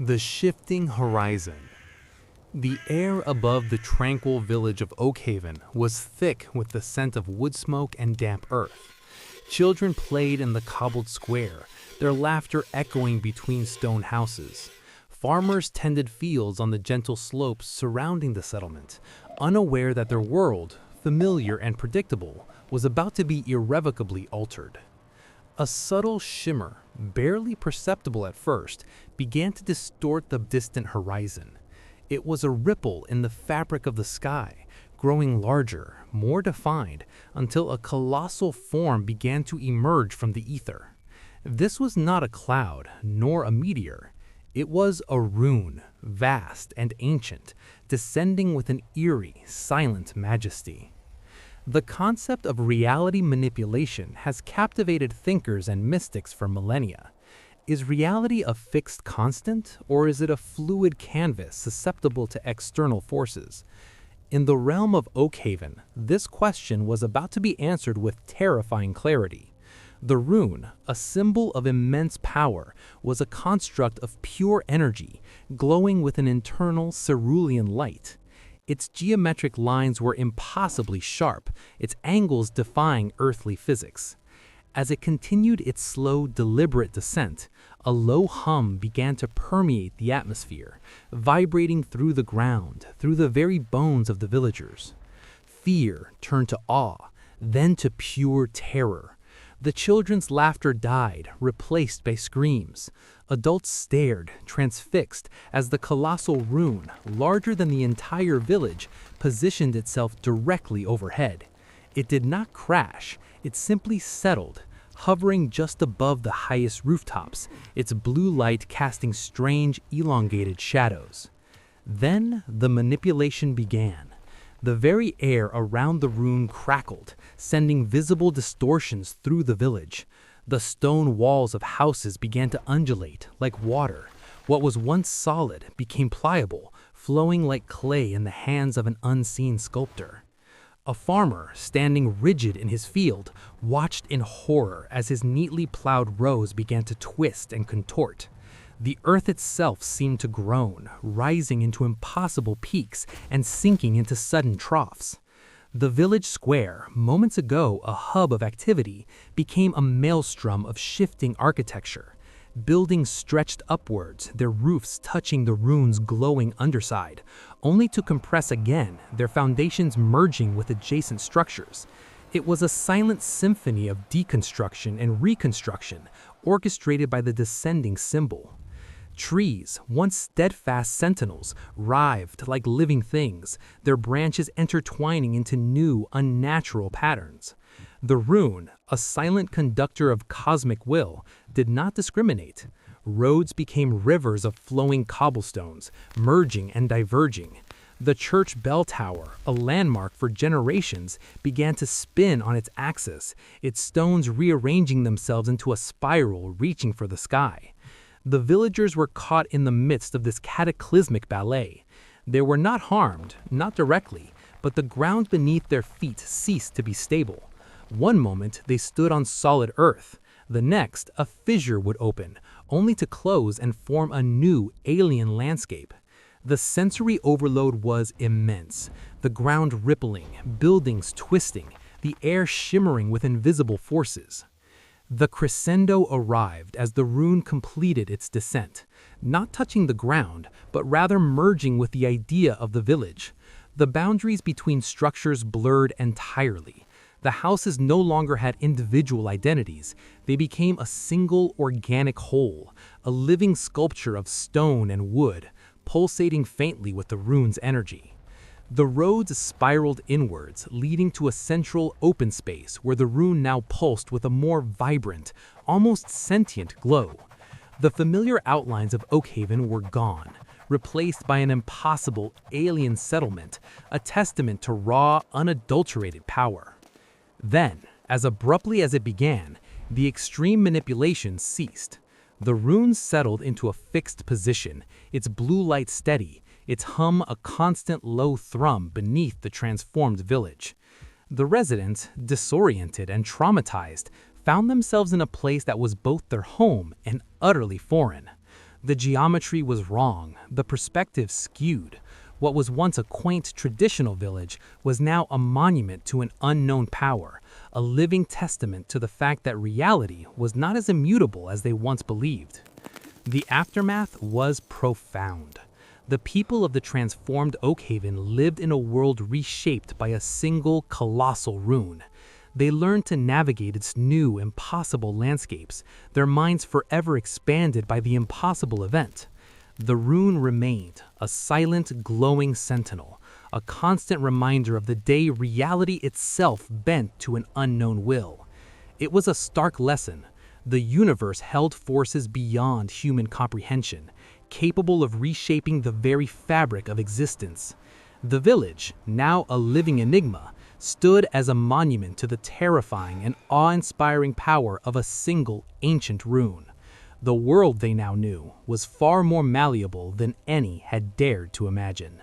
The shifting horizon. The air above the tranquil village of Oakhaven was thick with the scent of wood smoke and damp earth. Children played in the cobbled square, their laughter echoing between stone houses. Farmers tended fields on the gentle slopes surrounding the settlement, unaware that their world, familiar and predictable, was about to be irrevocably altered. A subtle shimmer, barely perceptible at first, began to distort the distant horizon. It was a ripple in the fabric of the sky, growing larger, more defined, until a colossal form began to emerge from the ether. This was not a cloud, nor a meteor. It was a rune, vast and ancient, descending with an eerie, silent majesty. The concept of reality manipulation has captivated thinkers and mystics for millennia. Is reality a fixed constant, or is it a fluid canvas susceptible to external forces? In the realm of Oakhaven, this question was about to be answered with terrifying clarity. The rune, a symbol of immense power, was a construct of pure energy, glowing with an internal cerulean light. Its geometric lines were impossibly sharp, its angles defying earthly physics. As it continued its slow, deliberate descent, a low hum began to permeate the atmosphere, vibrating through the ground, through the very bones of the villagers. Fear turned to awe, then to pure terror. The children's laughter died, replaced by screams. Adults stared, transfixed, as the colossal rune, larger than the entire village, positioned itself directly overhead. It did not crash, it simply settled, hovering just above the highest rooftops, its blue light casting strange, elongated shadows. Then the manipulation began. The very air around the rune crackled, sending visible distortions through the village. The stone walls of houses began to undulate like water. What was once solid became pliable, flowing like clay in the hands of an unseen sculptor. A farmer, standing rigid in his field, watched in horror as his neatly plowed rows began to twist and contort. The earth itself seemed to groan, rising into impossible peaks and sinking into sudden troughs. The village square, moments ago a hub of activity, became a maelstrom of shifting architecture. Buildings stretched upwards, their roofs touching the rune's glowing underside, only to compress again, their foundations merging with adjacent structures. It was a silent symphony of deconstruction and reconstruction, orchestrated by the descending symbol. Trees, once steadfast sentinels, writhed like living things, their branches intertwining into new, unnatural patterns. The rune, a silent conductor of cosmic will, did not discriminate. Roads became rivers of flowing cobblestones, merging and diverging. The church bell tower, a landmark for generations, began to spin on its axis, its stones rearranging themselves into a spiral reaching for the sky. The villagers were caught in the midst of this cataclysmic ballet. They were not harmed, not directly, but the ground beneath their feet ceased to be stable. One moment they stood on solid earth. The next, a fissure would open, only to close and form a new, alien landscape. The sensory overload was immense, the ground rippling, buildings twisting, the air shimmering with invisible forces. The crescendo arrived as the rune completed its descent, not touching the ground, but rather merging with the idea of the village. The boundaries between structures blurred entirely. The houses no longer had individual identities. They became a single organic whole, a living sculpture of stone and wood, pulsating faintly with the rune's energy. The roads spiraled inwards, leading to a central open space where the rune now pulsed with a more vibrant, almost sentient glow. The familiar outlines of Oakhaven were gone, replaced by an impossible alien settlement, a testament to raw, unadulterated power. Then, as abruptly as it began, the extreme manipulation ceased. The rune settled into a fixed position, its blue light steady, its hum a constant low thrum beneath the transformed village. The residents, disoriented and traumatized, found themselves in a place that was both their home and utterly foreign. The geometry was wrong, the perspective skewed. What was once a quaint traditional village was now a monument to an unknown power, a living testament to the fact that reality was not as immutable as they once believed. The aftermath was profound. The people of the transformed Oakhaven lived in a world reshaped by a single colossal rune. They learned to navigate its new, impossible landscapes, their minds forever expanded by the impossible event. The rune remained, a silent, glowing sentinel, a constant reminder of the day reality itself bent to an unknown will. It was a stark lesson. The universe held forces beyond human comprehension, capable of reshaping the very fabric of existence. The village, now a living enigma, stood as a monument to the terrifying and awe-inspiring power of a single ancient rune. The world they now knew was far more malleable than any had dared to imagine.